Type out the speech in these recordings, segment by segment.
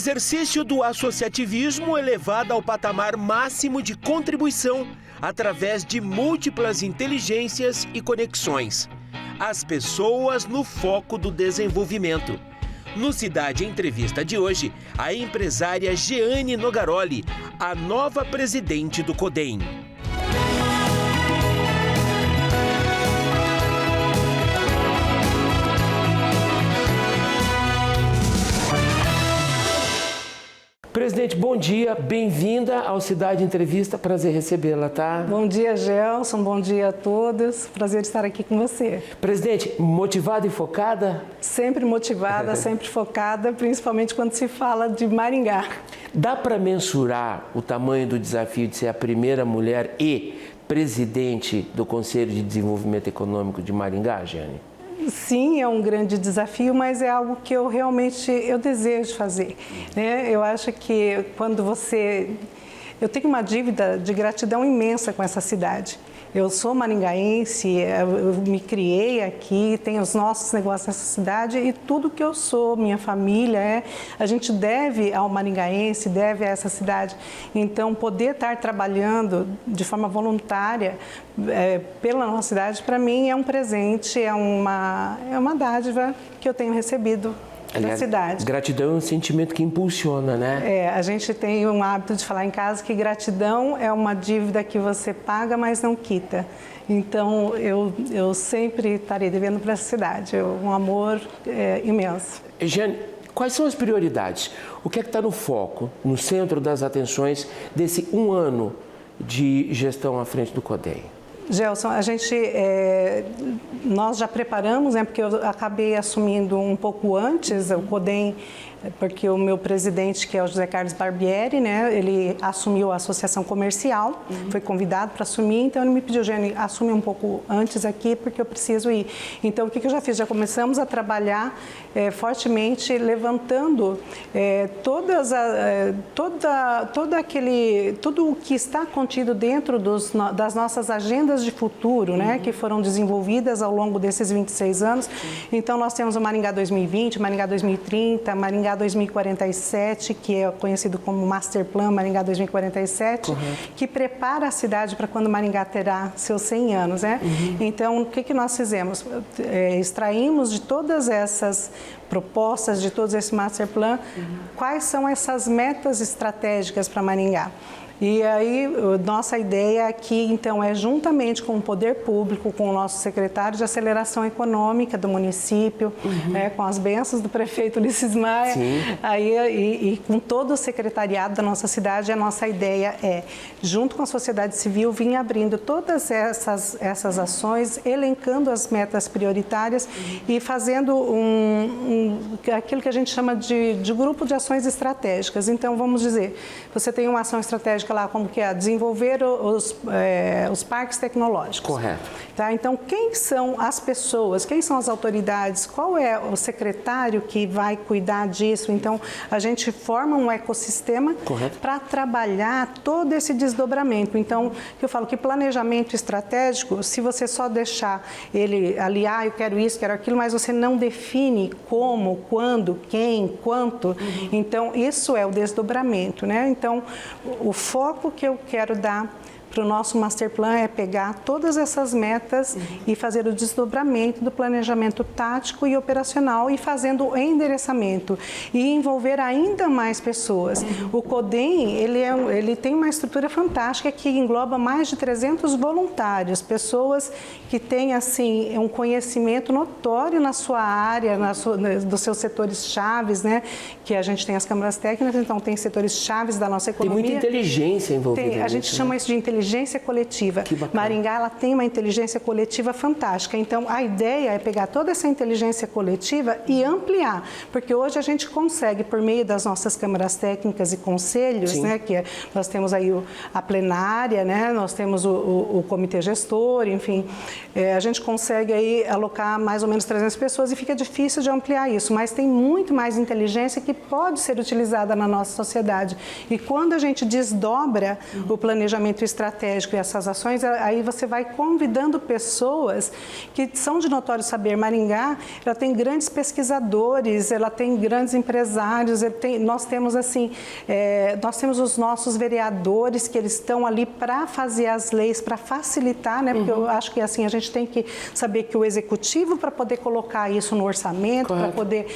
exercício do associativismo elevado ao patamar máximo de contribuição através de múltiplas inteligências e conexões. As pessoas no foco do desenvolvimento. No Cidade Entrevista de hoje, a empresária Jeane Nogaroli, a nova presidente do CODEM. Presidente, bom dia, bem-vinda ao Cidade Entrevista, prazer recebê-la, tá? Bom dia, Gelson, bom dia a todos, prazer estar aqui com você. Presidente, motivada e focada? Sempre motivada, sempre focada, principalmente quando se fala de Maringá. Dá para mensurar o tamanho do desafio de ser a primeira mulher e presidente do Conselho de Desenvolvimento Econômico de Maringá, Jeane? Sim, é um grande desafio, mas é algo que eu realmente desejo fazer, né? Eu acho que quando eu tenho uma dívida de gratidão imensa com essa cidade. Eu sou maringaense, eu me criei aqui, tenho os nossos negócios nessa cidade e tudo que eu sou, minha família, a gente deve ao maringaense, deve a essa cidade. Então, poder estar trabalhando de forma voluntária pela nossa cidade, para mim é um presente, é uma dádiva que eu tenho recebido. Da cidade. Gratidão é um sentimento que impulsiona, né? A gente tem um hábito de falar em casa que gratidão é uma dívida que você paga, mas não quita. Então, eu sempre estarei devendo para essa cidade, um amor imenso. Jeane, quais são as prioridades? O que é que está no foco, no centro das atenções desse um ano de gestão à frente do CODEM? Gelson, nós já preparamos, né, porque eu acabei assumindo um pouco antes o CODEM, porque o meu presidente, que é o José Carlos Barbieri, né, ele assumiu a associação comercial, foi convidado para assumir, então ele me pediu, Jeane, assume um pouco antes aqui, porque eu preciso ir. Então, o que eu já fiz? Já começamos a trabalhar fortemente, levantando tudo o que está contido dentro das nossas agendas de futuro, né, que foram desenvolvidas ao longo desses 26 anos. Então, nós temos o Maringá 2020, Maringá 2030, Maringá 2047, que é conhecido como Master Plan Maringá 2047, correto, que prepara a cidade para quando Maringá terá seus 100 anos, né? Então, o que nós fizemos? Extraímos de todas essas propostas, de todos esse Master Plan, quais são essas metas estratégicas para Maringá. E aí, nossa ideia aqui, então, é juntamente com o poder público, com o nosso secretário de aceleração econômica do município, com as bênçãos do prefeito Ulisses Maia, aí, e com todo o secretariado da nossa cidade, a nossa ideia é, junto com a sociedade civil, vir abrindo todas essas ações, elencando as metas prioritárias e fazendo aquilo que a gente chama de grupo de ações estratégicas. Então, vamos dizer, você tem uma ação estratégica lá, como que é desenvolver os parques tecnológicos. Correto. Tá? Então, quem são as pessoas, quem são as autoridades, qual é o secretário que vai cuidar disso? Então, a gente forma um ecossistema para trabalhar todo esse desdobramento. Então, eu falo que planejamento estratégico, se você só deixar ele ali, eu quero isso, quero aquilo, mas você não define como, quando, quem, quanto, então, isso é o desdobramento, né? Então, o foco que eu quero dar para o nosso Master Plan é pegar todas essas metas e fazer o desdobramento do planejamento tático e operacional e fazendo o endereçamento e envolver ainda mais pessoas. O CODEM, ele tem uma estrutura fantástica que engloba mais de 300 voluntários, pessoas que têm, assim, um conhecimento notório na sua área, dos seus setores chaves, né? Que a gente tem as câmaras técnicas, então tem setores chaves da nossa economia. Tem muita inteligência envolvida. A gente chama isso de inteligência coletiva. Maringá, ela tem uma inteligência coletiva fantástica. Então, a ideia é pegar toda essa inteligência coletiva e ampliar, porque hoje a gente consegue, por meio das nossas câmaras técnicas e conselhos, né, que nós temos aí a plenária, né, nós temos o comitê gestor, enfim, a gente consegue aí alocar mais ou menos 300 pessoas e fica difícil de ampliar isso, mas tem muito mais inteligência que pode ser utilizada na nossa sociedade. E quando a gente desdobra o planejamento estratégico estratégico e essas ações, aí você vai convidando pessoas que são de notório saber. Maringá, ela tem grandes pesquisadores, ela tem grandes empresários, nós temos assim, nós temos os nossos vereadores que eles estão ali para fazer as leis, para facilitar, né? Porque eu acho que assim a gente tem que saber que o executivo, para poder colocar isso no orçamento, para poder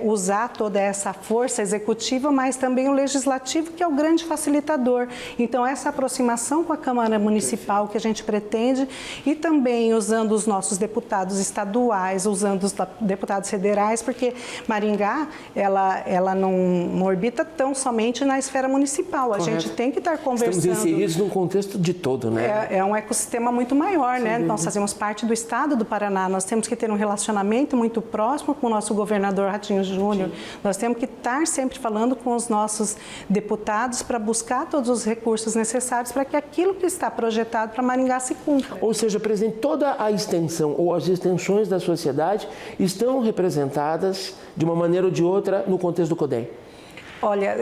usar toda essa força executiva, mas também o legislativo, que é o grande facilitador. Então, essa aproximação com a Câmara Municipal que a gente pretende, e também usando os nossos deputados estaduais, usando os deputados federais, porque Maringá, ela não orbita tão somente na esfera municipal. A gente tem que estar conversando... Estamos inseridos num contexto de todo, né? É um ecossistema muito maior, né? Nós fazemos parte do estado do Paraná, nós temos que ter um relacionamento muito próximo com o nosso governador Ratinho Júnior, nós temos que estar sempre falando com os nossos deputados para buscar todos os recursos necessários para que aquilo que está projetado para Maringá se cumpra. Ou seja, presidente, toda a extensão ou as extensões da sociedade estão representadas de uma maneira ou de outra no contexto do CODEM? Olha,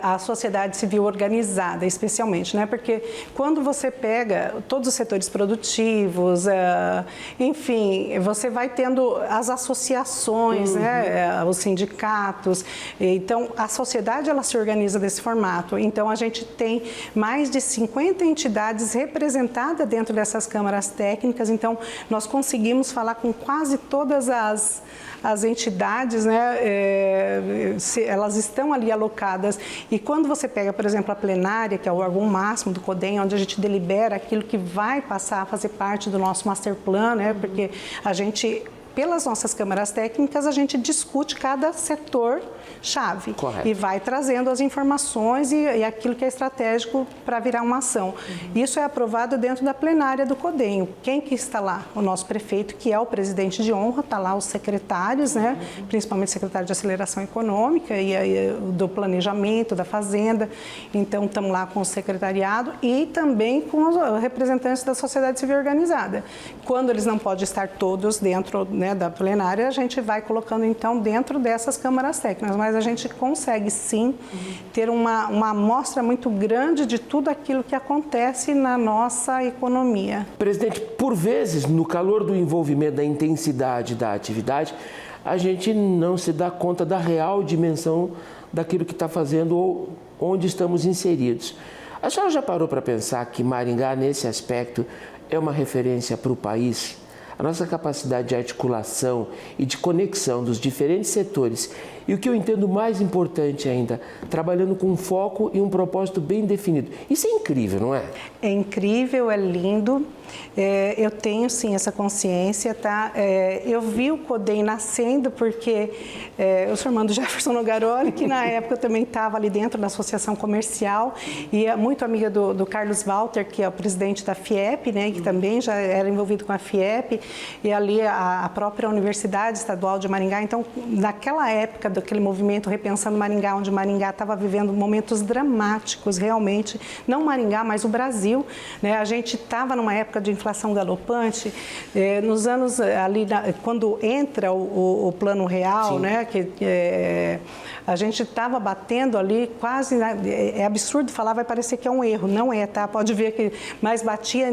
a sociedade civil organizada, especialmente, né? Porque quando você pega todos os setores produtivos, enfim, você vai tendo as associações, né? Os sindicatos. Então, a sociedade, ela se organiza desse formato. Então, a gente tem mais de 50 entidades representadas dentro dessas câmaras técnicas. Então, nós conseguimos falar com quase todas as entidades, né? Elas estão ali alocadas. E quando você pega, por exemplo, a plenária, que é o órgão máximo do CODEM, onde a gente delibera aquilo que vai passar a fazer parte do nosso master plan, né? Porque a gente, pelas nossas câmaras técnicas, a gente discute cada setor-chave e vai trazendo as informações e aquilo que é estratégico para virar uma ação. Isso é aprovado dentro da plenária do CODEM. Quem que está lá? O nosso prefeito, que é o presidente de honra, está lá os secretários, né? Principalmente o secretário de Aceleração Econômica e do Planejamento, da Fazenda. Então, estamos lá com o secretariado e também com os representantes da sociedade civil organizada. Quando eles não podem estar todos dentro, né, da plenária, a gente vai colocando, então, dentro dessas câmaras técnicas, mas a gente consegue, sim, ter uma amostra muito grande de tudo aquilo que acontece na nossa economia. Presidente, por vezes, no calor do envolvimento, da intensidade da atividade, a gente não se dá conta da real dimensão daquilo que está fazendo ou onde estamos inseridos. A senhora já parou para pensar que Maringá, nesse aspecto, é uma referência para o país? A nossa capacidade de articulação e de conexão dos diferentes setores e o que eu entendo mais importante ainda, trabalhando com um foco e um propósito bem definido. Isso é incrível, não é? É incrível, é lindo. Eu tenho, sim, essa consciência, tá? Eu vi o CODEM nascendo porque o senhor Armando Jefferson Nogaroli, que na época também estava ali dentro da associação comercial e é muito amiga do Carlos Walter, que é o presidente da FIEP, né? Que também já era envolvido com a FIEP e ali a própria Universidade Estadual de Maringá. Então, naquela época, daquele movimento Repensando Maringá, onde Maringá estava vivendo momentos dramáticos, realmente, não Maringá, mas o Brasil, né? A gente estava numa época de inflação galopante, nos anos ali, quando entra o Plano Real, né? A gente estava batendo ali quase, é absurdo falar, vai parecer que é um erro, não é, tá? Pode ver que, mas batia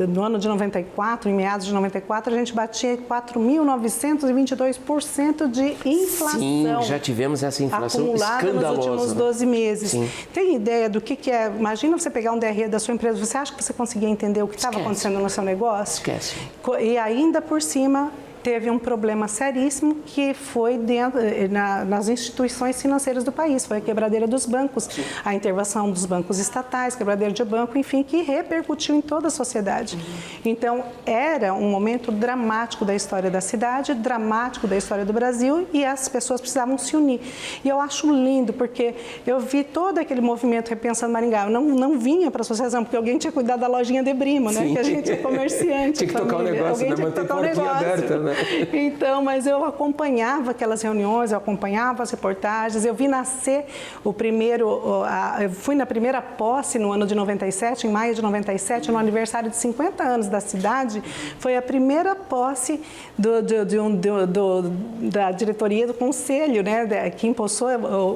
no ano de 94, em meados de 94, a gente batia 4.922% de inflação. Sim, já tivemos essa inflação acumulada escandalosa nos últimos 12 meses. Sim. Tem ideia do que é? Imagina você pegar um DRE da sua empresa, você acha que você conseguia entender o que estava acontecendo no seu negócio? Esquece. E ainda por cima, teve um problema seríssimo que foi nas instituições financeiras do país, foi a quebradeira dos bancos, a intervenção dos bancos estatais, quebradeira de banco, enfim, que repercutiu em toda a sociedade. Então, era um momento dramático da história da cidade, dramático da história do Brasil e as pessoas precisavam se unir. E eu acho lindo, porque eu vi todo aquele movimento Repensando Maringá, eu não vinha para a associação, porque alguém tinha cuidado da lojinha de Brima, né? Que a gente é comerciante. Tinha que tocar o negócio, né? Manter a portinha aberta, né? Então, mas eu acompanhava aquelas reuniões, eu acompanhava as reportagens, eu vi nascer eu fui na primeira posse no ano de 97, em maio de 97, no aniversário de 50 anos da cidade, foi a primeira posse da diretoria do conselho, né, que impulsou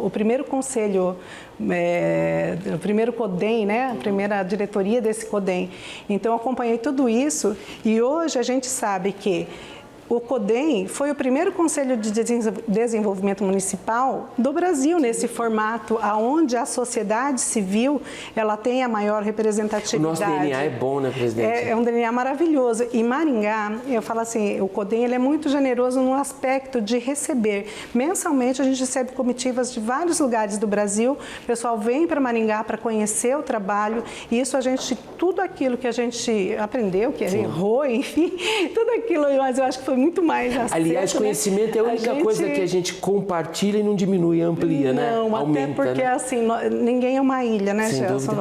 o primeiro conselho, o primeiro CODEM, né, a primeira diretoria desse CODEM. Então, eu acompanhei tudo isso e hoje a gente sabe que o CODEM foi o primeiro Conselho de Desenvolvimento Municipal do Brasil nesse formato, onde a sociedade civil ela tem a maior representatividade. O nosso DNA é bom, né, presidente? É um DNA maravilhoso. E Maringá, eu falo assim, o CODEM ele é muito generoso no aspecto de receber. Mensalmente a gente recebe comitivas de vários lugares do Brasil. O pessoal vem para Maringá para conhecer o trabalho. E isso tudo aquilo que a gente aprendeu, que errou, enfim, tudo aquilo, mas eu acho que foi muito mais acerto. Aliás, conhecimento é a única coisa que a gente compartilha e não diminui, amplia, né? Não, aumenta, até porque né? assim, ninguém é uma ilha, né, Gelson?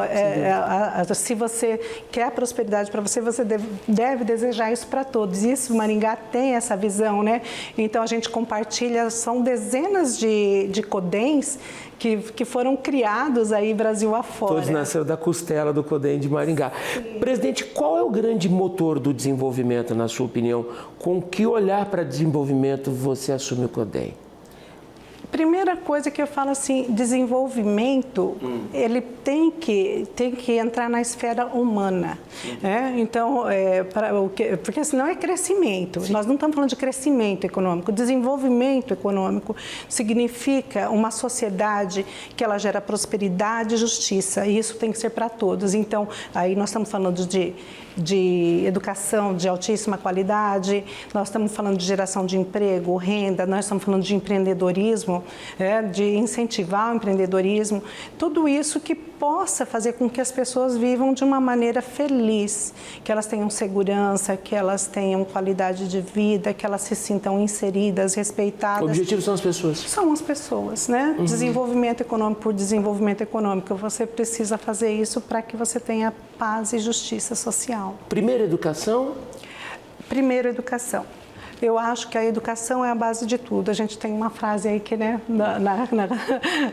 Se você quer prosperidade para você, você deve desejar isso para todos. Isso, Maringá tem essa visão, né? Então, a gente compartilha, são dezenas de CODENs que foram criados aí Brasil afora. Todos nasceram da costela do CODEM de Maringá. Sim. Presidente, qual é o grande motor do desenvolvimento, na sua opinião? Com que olhar para desenvolvimento você assume o CODEM? Primeira coisa que eu falo assim, desenvolvimento, ele tem que entrar na esfera humana. Né? Então, porque senão é crescimento. Sim. Nós não estamos falando de crescimento econômico. Desenvolvimento econômico significa uma sociedade que ela gera prosperidade e justiça. E isso tem que ser para todos. Então, aí nós estamos falando de educação de altíssima qualidade, nós estamos falando de geração de emprego, renda, nós estamos falando de empreendedorismo, de incentivar o empreendedorismo, tudo isso que possa fazer com que as pessoas vivam de uma maneira feliz, que elas tenham segurança, que elas tenham qualidade de vida, que elas se sintam inseridas, respeitadas. O objetivo são as pessoas. São as pessoas, né? Uhum. Desenvolvimento econômico por desenvolvimento econômico. Você precisa fazer isso para que você tenha paz e justiça social. Primeiro, educação? Primeiro, educação. Eu acho que a educação é a base de tudo. A gente tem uma frase aí que, né,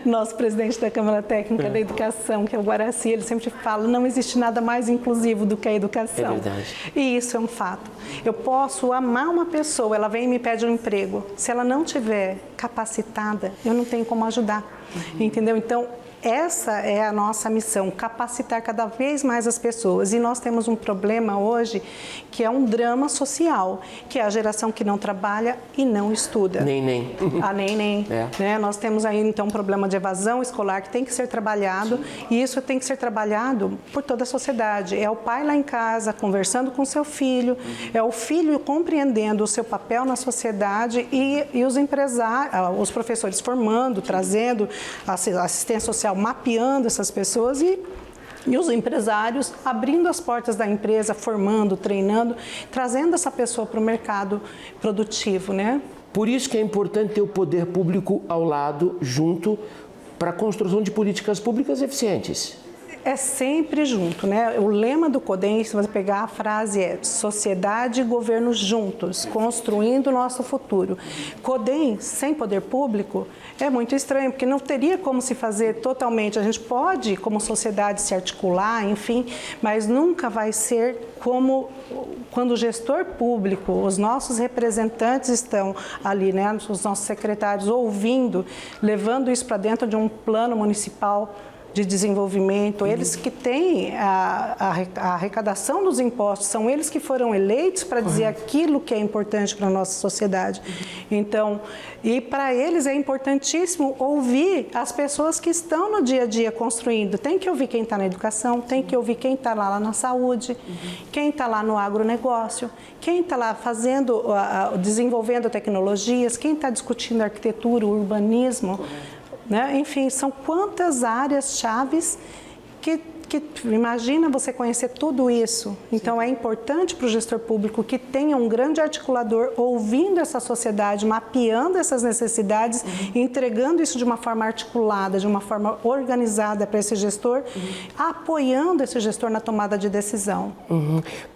nosso presidente da Câmara Técnica da Educação, que é o Guaraci, ele sempre fala, não existe nada mais inclusivo do que a educação. É verdade. E isso é um fato. Eu posso amar uma pessoa, ela vem e me pede um emprego. Se ela não tiver capacitada, eu não tenho como ajudar. Entendeu? Então, essa é a nossa missão, capacitar cada vez mais as pessoas. E nós temos um problema hoje que é um drama social, que é a geração que não trabalha e não estuda. Nem. A nem. É. Né? Nós temos aí, então, um problema de evasão escolar que tem que ser trabalhado. E isso tem que ser trabalhado por toda a sociedade. É o pai lá em casa conversando com seu filho, é o filho compreendendo o seu papel na sociedade e os empresários, os professores formando, trazendo assistência social, mapeando essas pessoas e os empresários abrindo as portas da empresa, formando, treinando, trazendo essa pessoa para o mercado produtivo, né? Por isso que é importante ter o poder público ao lado, junto, para a construção de políticas públicas eficientes. É sempre junto, né? O lema do CODEM, se você pegar a frase, é sociedade e governo juntos, construindo o nosso futuro. CODEM sem poder público é muito estranho, porque não teria como se fazer totalmente. A gente pode, como sociedade, se articular, enfim, mas nunca vai ser como quando o gestor público, os nossos representantes estão ali, né? Os nossos secretários ouvindo, levando isso para dentro de um plano municipal de desenvolvimento, eles que têm a arrecadação dos impostos, são eles que foram eleitos para dizer aquilo que é importante para a nossa sociedade. Então, e para eles é importantíssimo ouvir as pessoas que estão no dia a dia construindo. Tem que ouvir quem está na educação, tem que ouvir quem está lá na saúde, quem está lá no agronegócio, quem está lá desenvolvendo tecnologias, quem está discutindo arquitetura, urbanismo. Né? Enfim, são quantas áreas chaves que que, imagina você conhecer tudo isso. Então, é importante para o gestor público que tenha um grande articulador ouvindo essa sociedade, mapeando essas necessidades, entregando isso de uma forma articulada, de uma forma organizada para esse gestor, apoiando esse gestor na tomada de decisão.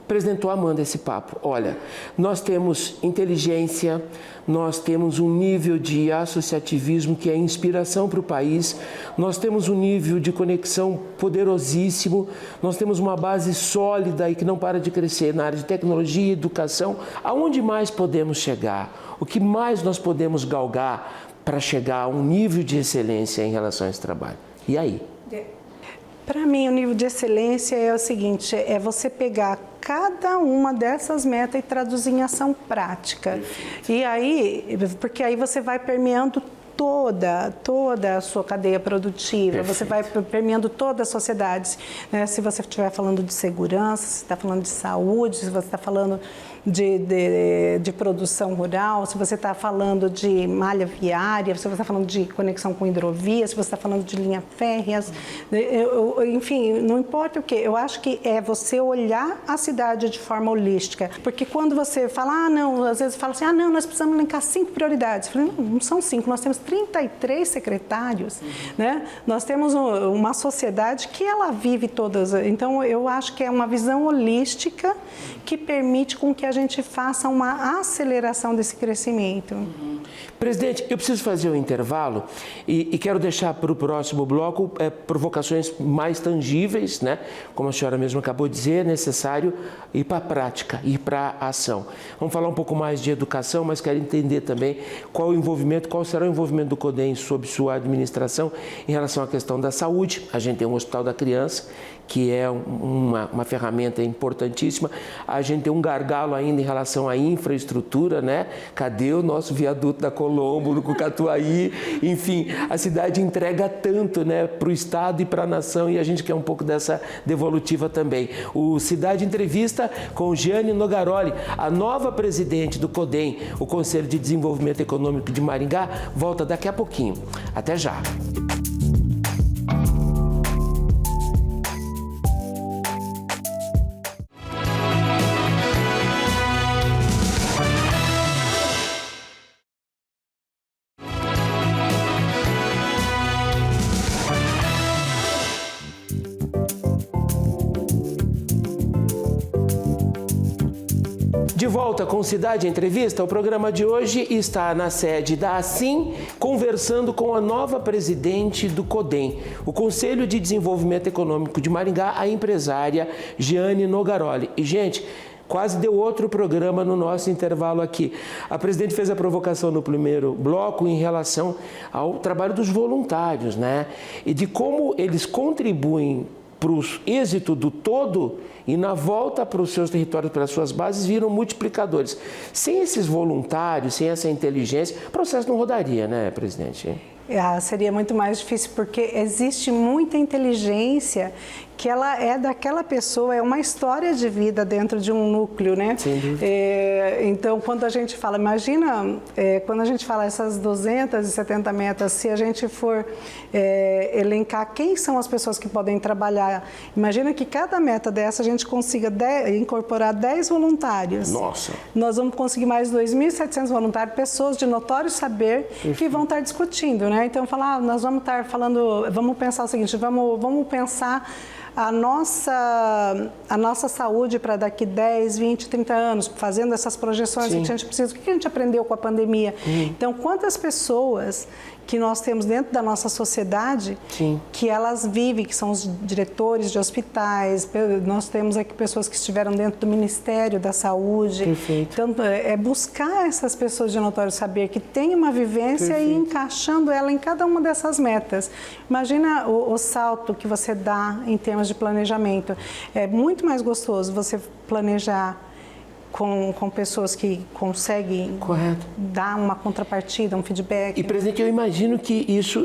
Presidente, estou amando esse papo. Olha, nós temos inteligência, nós temos um nível de associativismo que é inspiração para o país, nós temos um nível de conexão poderosíssimo, nós temos uma base sólida e que não para de crescer na área de tecnologia e educação. Aonde mais podemos chegar? O que mais nós podemos galgar para chegar a um nível de excelência em relação a esse trabalho? E aí? Para mim, o nível de excelência é o seguinte, é você pegar cada uma dessas metas e traduzir em ação prática. E aí, porque aí você vai permeando toda a sua cadeia produtiva, você vai permeando toda a sociedade. Né? Se você estiver falando de segurança, se você está falando de saúde, se você está falando de produção rural, se você está falando de malha viária, se você está falando de conexão com hidrovia, se você está falando de linhas férreas, enfim, não importa o que. Eu acho que é você olhar a cidade de forma holística. Porque quando você fala, não, às vezes fala assim, não, nós precisamos elencar 5 prioridades. Eu falei, não são 5, nós temos 33 secretários, né? Nós temos uma sociedade que ela vive todas. Então, eu acho que é uma visão holística que permite com que a gente faça uma aceleração desse crescimento. Presidente, eu preciso fazer um intervalo e quero deixar para o próximo bloco provocações mais tangíveis, né? Como a senhora mesmo acabou de dizer, é necessário ir para a prática, ir para a ação. Vamos falar um pouco mais de educação, mas quero entender também qual será o envolvimento do CODEM sob sua administração em relação à questão da saúde. A gente tem um Hospital da Criança, que é uma ferramenta importantíssima. A gente tem um gargalo ainda em relação à infraestrutura, né? Cadê o nosso viaduto da Colombo, no Cucatuaí? Enfim, a cidade entrega tanto, né, para o Estado e para a nação, e a gente quer um pouco dessa devolutiva também. O Cidade Entrevista com Jeane Nogaroli, a nova presidente do CODEM, o Conselho de Desenvolvimento Econômico de Maringá, volta daqui a pouquinho. Até já! De volta com Cidade Entrevista, o programa de hoje está na sede da Assim, conversando com a nova presidente do CODEM, o Conselho de Desenvolvimento Econômico de Maringá, a empresária Jeane Nogaroli. E, gente, quase deu outro programa no nosso intervalo aqui. A presidente fez a provocação no primeiro bloco em relação ao trabalho dos voluntários, né? E de como eles contribuem para o êxito do todo e na volta para os seus territórios, para as suas bases, viram multiplicadores. Sem esses voluntários, sem essa inteligência, o processo não rodaria, né, presidente? Seria muito mais difícil, porque existe muita inteligência que ela é daquela pessoa, é uma história de vida dentro de um núcleo, né? Então, quando a gente fala, imagina, quando a gente fala essas 270 metas, se a gente for elencar quem são as pessoas que podem trabalhar, imagina que cada meta dessa a gente consiga incorporar 10 voluntários. Nossa! Nós vamos conseguir mais 2.700 voluntários, pessoas de notório saber que vão estar discutindo, né? Então, nós vamos estar falando, vamos pensar o seguinte, vamos pensar a nossa saúde para daqui 10, 20, 30 anos, fazendo essas projeções que a gente precisa. O que a gente aprendeu com a pandemia? Então, quantas pessoas que nós temos dentro da nossa sociedade que elas vivem, que são os diretores de hospitais, nós temos aqui pessoas que estiveram dentro do Ministério da Saúde. Então, é buscar essas pessoas de notório saber que têm uma vivência e encaixando ela em cada uma dessas metas. Imagina o salto que você dá em termos de planejamento. É muito mais gostoso você planejar com pessoas que conseguem dar uma contrapartida, um feedback. E, presidente, eu imagino que isso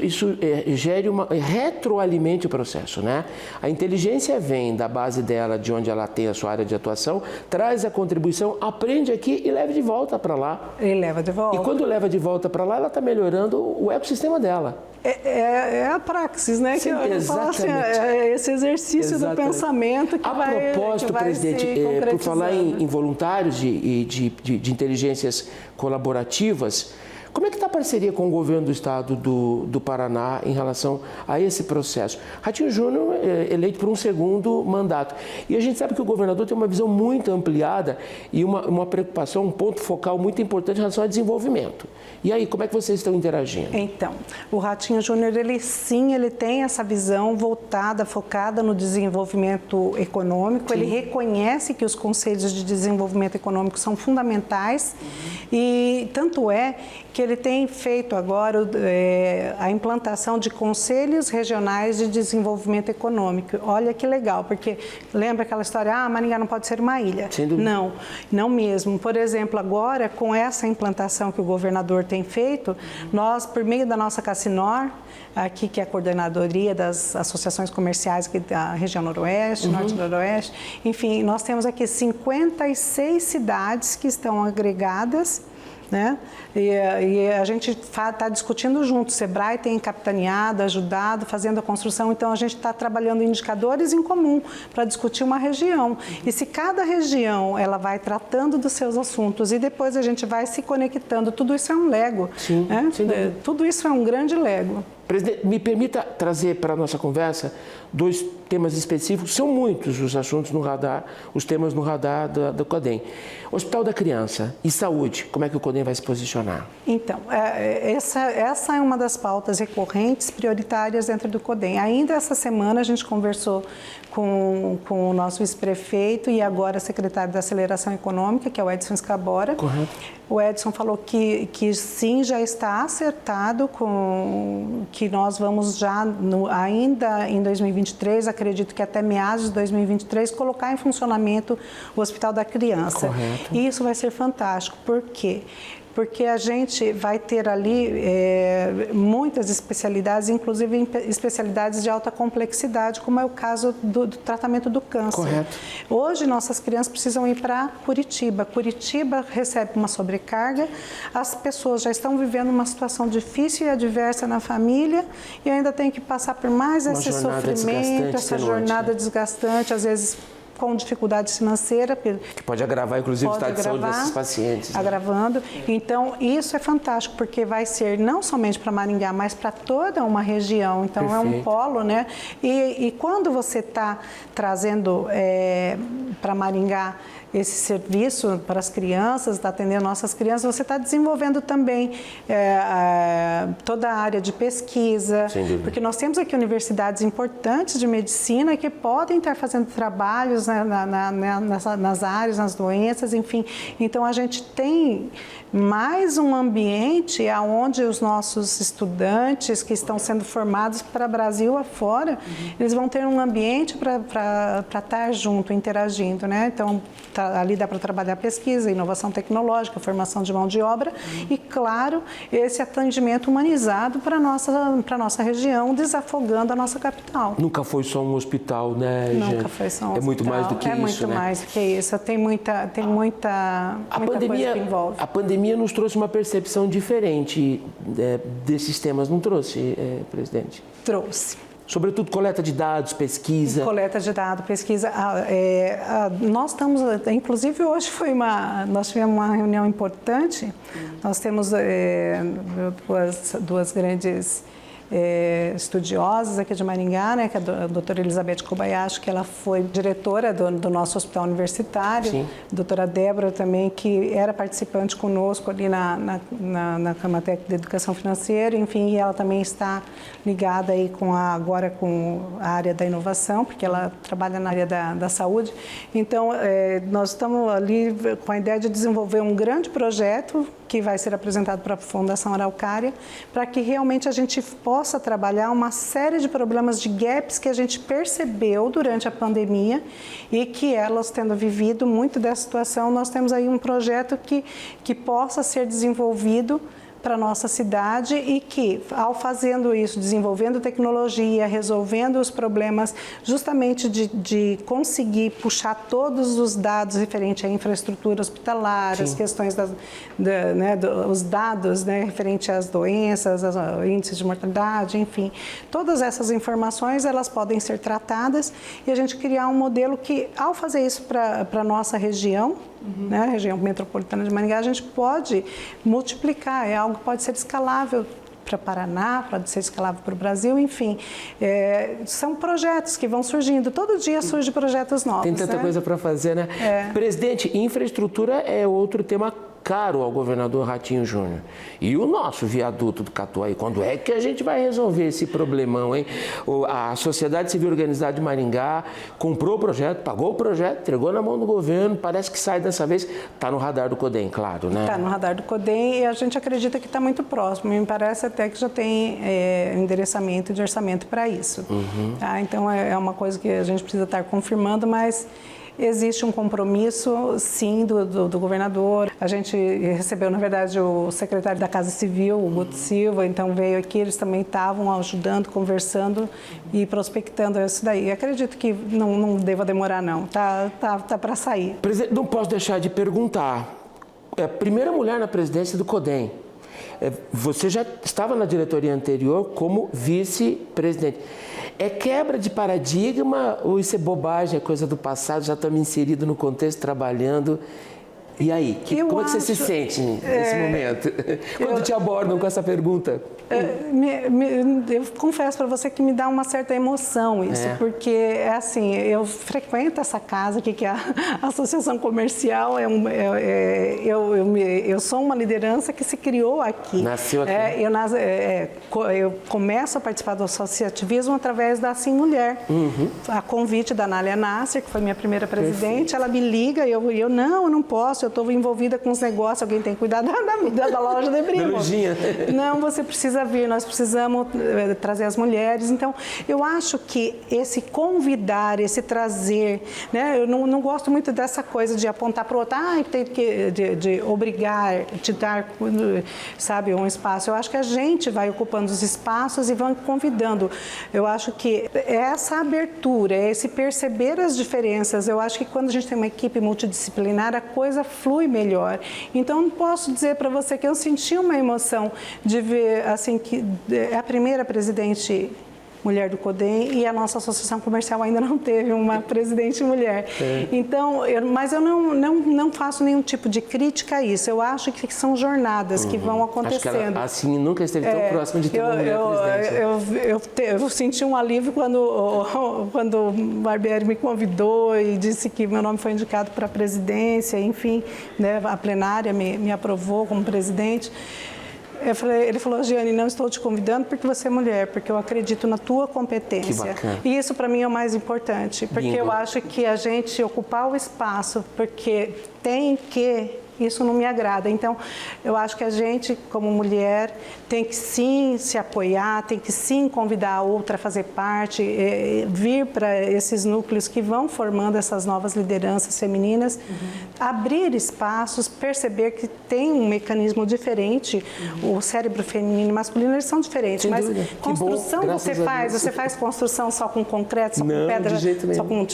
gere retroalimente o processo, né? A inteligência vem da base dela, de onde ela tem a sua área de atuação, traz a contribuição, aprende aqui e leva de volta para lá. E leva de volta. E quando leva de volta para lá, ela está melhorando o ecossistema dela. É a praxis, né? Sim, que eu falo assim, é esse exercício do pensamento que vai... A propósito, presidente, por falar em voluntários de inteligências colaborativas, como é que está a parceria com o governo do estado do Paraná em relação a esse processo? Ratinho Júnior é eleito por um segundo mandato. E a gente sabe que o governador tem uma visão muito ampliada e uma preocupação, um ponto focal muito importante em relação ao desenvolvimento. E aí, como é que vocês estão interagindo? Então, o Ratinho Júnior, ele tem essa visão voltada, focada no desenvolvimento econômico. Sim. Ele reconhece que os conselhos de desenvolvimento econômico são fundamentais e tanto é que ele tem feito agora a implantação de conselhos regionais de desenvolvimento econômico. Olha que legal, porque lembra aquela história, Maringá não pode ser uma ilha. Não mesmo. Por exemplo, agora, com essa implantação que o governador tem feito, nós, por meio da nossa Cassinor, aqui que é a coordenadoria das associações comerciais aqui da região noroeste, norte e noroeste, enfim, nós temos aqui 56 cidades que estão agregadas, né? E a gente está discutindo junto, o Sebrae tem capitaneado, ajudado, fazendo a construção, então a gente está trabalhando indicadores em comum para discutir uma região. E se cada região ela vai tratando dos seus assuntos e depois a gente vai se conectando, tudo isso é um Lego. Sim, né? Tudo isso é um grande Lego. Presidente, me permita trazer para a nossa conversa 2 temas específicos. São muitos os assuntos no radar, os temas no radar do CODEM. Hospital da Criança e Saúde, como é que o CODEM vai se posicionar? Então, essa é uma das pautas recorrentes, prioritárias dentro do CODEM. Ainda essa semana a gente conversou com o nosso vice-prefeito e agora secretário da Aceleração Econômica, que é o Edson Scabora. Correto. O Edson falou que sim, já está acertado que nós vamos já, ainda em 2023, acredito que até meados de 2023, colocar em funcionamento o Hospital da Criança. Correto. E isso vai ser fantástico. Por quê? Porque a gente vai ter ali muitas especialidades, inclusive especialidades de alta complexidade, como é o caso do tratamento do câncer. Correto. Hoje, nossas crianças precisam ir para Curitiba. Curitiba recebe uma sobrecarga, as pessoas já estão vivendo uma situação difícil e adversa na família e ainda tem que passar por mais esse sofrimento, essa jornada desgastante, às vezes com dificuldade financeira. Que pode agravar, inclusive, o estado de saúde desses pacientes. Agravando. Então, isso é fantástico, porque vai ser não somente para Maringá, mas para toda uma região. Então, Perfeito. É um polo, né? E quando você está trazendo para Maringá esse serviço para as crianças, está atendendo nossas crianças, você está desenvolvendo também toda a área de pesquisa, porque nós temos aqui universidades importantes de medicina que podem estar fazendo trabalhos nas áreas, nas doenças, enfim. Então, a gente tem mais um ambiente onde os nossos estudantes que estão sendo formados para o Brasil afora, eles vão ter um ambiente para estar junto, interagindo, né? Então, ali dá para trabalhar pesquisa, inovação tecnológica, formação de mão de obra e, claro, esse atendimento humanizado para a nossa região, desafogando a nossa capital. Nunca foi só um hospital, né, gente? Nunca foi só um hospital. É muito mais do que isso, né? É muito mais do que isso. Tem muita coisa que envolve. A pandemia nos trouxe uma percepção diferente desses temas, não trouxe, presidente? Trouxe. Sobretudo coleta de dados, pesquisa. Coleta de dados, pesquisa. Nós estamos, inclusive hoje nós tivemos uma reunião importante. Nós temos duas grandes estudiosas aqui de Maringá, né, que é a doutora Elizabeth Kobayashi, que ela foi diretora do nosso hospital universitário. Sim. A doutora Débora também, que era participante conosco ali na Camatec de Educação Financeira, enfim, e ela também está ligada aí agora com a área da inovação, porque ela trabalha na área da saúde. Então, nós estamos ali com a ideia de desenvolver um grande projeto que vai ser apresentado para a Fundação Araucária, para que realmente a gente possa trabalhar uma série de problemas de gaps que a gente percebeu durante a pandemia e que elas, tendo vivido muito dessa situação, nós temos aí um projeto que possa ser desenvolvido para a nossa cidade e que, ao fazendo isso, desenvolvendo tecnologia, resolvendo os problemas justamente de conseguir puxar todos os dados referentes à infraestrutura hospitalar, as questões os dados referentes às doenças, aos índices de mortalidade, enfim. Todas essas informações, elas podem ser tratadas e a gente criar um modelo que, ao fazer isso para a nossa região, a região metropolitana de Maringá, a gente pode multiplicar, é algo que pode ser escalável para Paraná, pode ser escalável para o Brasil, enfim. São projetos que vão surgindo, todo dia surgem projetos novos. Tem tanta coisa para fazer, né? Presidente, infraestrutura é outro tema caro ao governador Ratinho Júnior. E o nosso viaduto do Catuaí, quando é que a gente vai resolver esse problemão, hein? A Sociedade Civil Organizada de Maringá comprou o projeto, pagou o projeto, entregou na mão do governo, parece que sai dessa vez, está no radar do CODEM, claro, né? Está no radar do CODEM e a gente acredita que está muito próximo, me parece até que já tem endereçamento de orçamento para isso. Tá? Então é uma coisa que a gente precisa estar confirmando, mas existe um compromisso, sim, do governador. A gente recebeu, na verdade, o secretário da Casa Civil, o Guto Silva, então veio aqui, eles também estavam ajudando, conversando e prospectando isso daí. Acredito que não deva demorar, não. Tá para sair. Presidente, não posso deixar de perguntar. É a primeira mulher na presidência do CODEM. Você já estava na diretoria anterior como vice-presidente. É quebra de paradigma ou isso é bobagem, é coisa do passado, já estamos inseridos no contexto, trabalhando? E aí, como é que você se sente nesse momento? Quando te abordam com essa pergunta? Eu confesso para você que me dá uma certa emoção isso, porque assim, eu frequento essa casa aqui, que é a Associação Comercial, eu sou uma liderança que se criou aqui. Nasceu aqui. Eu começo a participar do associativismo através da Assim Mulher. A convite da Nália Nasser, que foi minha primeira presidente, ela me liga e eu não posso, eu estou envolvida com os negócios, alguém tem que cuidar da loja de brinco. Não, você precisa vir, nós precisamos trazer as mulheres. Então, eu acho que esse convidar, esse trazer, né? Eu não gosto muito dessa coisa de apontar para o outro, tem que de obrigar, te dar, sabe, um espaço. Eu acho que a gente vai ocupando os espaços e vão convidando. Eu acho que essa abertura, esse perceber as diferenças, eu acho que quando a gente tem uma equipe multidisciplinar, a coisa flui melhor. Então, não posso dizer para você que eu senti uma emoção de ver, assim, que é a primeira presidente mulher do CODEM e a nossa associação comercial ainda não teve uma presidente mulher. Então, mas eu não faço nenhum tipo de crítica a isso. Eu acho que são jornadas que vão acontecendo. Acho que ela, assim, nunca esteve tão próxima de ter uma mulher presidente. Eu senti um alívio quando o Barbieri me convidou e disse que meu nome foi indicado para a presidência, enfim, né, a plenária me aprovou como presidente. Ele falou, Giane, não estou te convidando porque você é mulher, porque eu acredito na tua competência. Que bacana. E isso para mim é o mais importante, porque eu acho que a gente ocupar o espaço, porque tem que... Isso não me agrada. Então, eu acho que a gente, como mulher, tem que sim se apoiar, tem que sim convidar a outra a fazer parte, vir para esses núcleos que vão formando essas novas lideranças femininas, abrir espaços, perceber que tem um mecanismo diferente. O cérebro feminino e masculino, eles são diferentes, mas construção você faz construção só com concreto, só com pedra, de jeito nenhum.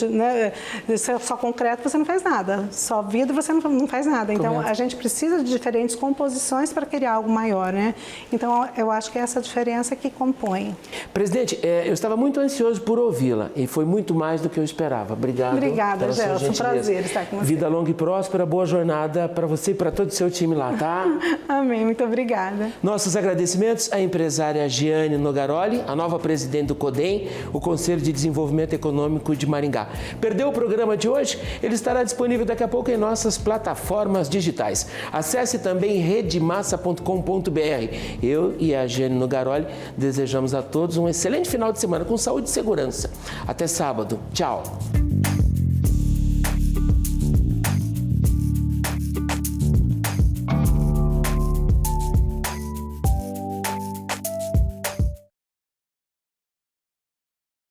Só concreto você não faz nada, só vidro você não faz nada. Então, a gente precisa de diferentes composições para criar algo maior, né? Então, eu acho que é essa diferença que compõe. Presidente, eu estava muito ansioso por ouvi-la e foi muito mais do que eu esperava. Obrigado. Obrigada, Gelson. Um prazer estar com você. Vida longa e próspera, boa jornada para você e para todo o seu time lá, tá? Amém, muito obrigada. Nossos agradecimentos à empresária Giane Nogaroli, a nova presidente do CODEM, o Conselho de Desenvolvimento Econômico de Maringá. Perdeu o programa de hoje? Ele estará disponível daqui a pouco em nossas plataformas digitais. Acesse também redemassa.com.br. Eu e a Giane Nogaroli desejamos a todos um excelente final de semana com saúde e segurança. Até sábado. Tchau.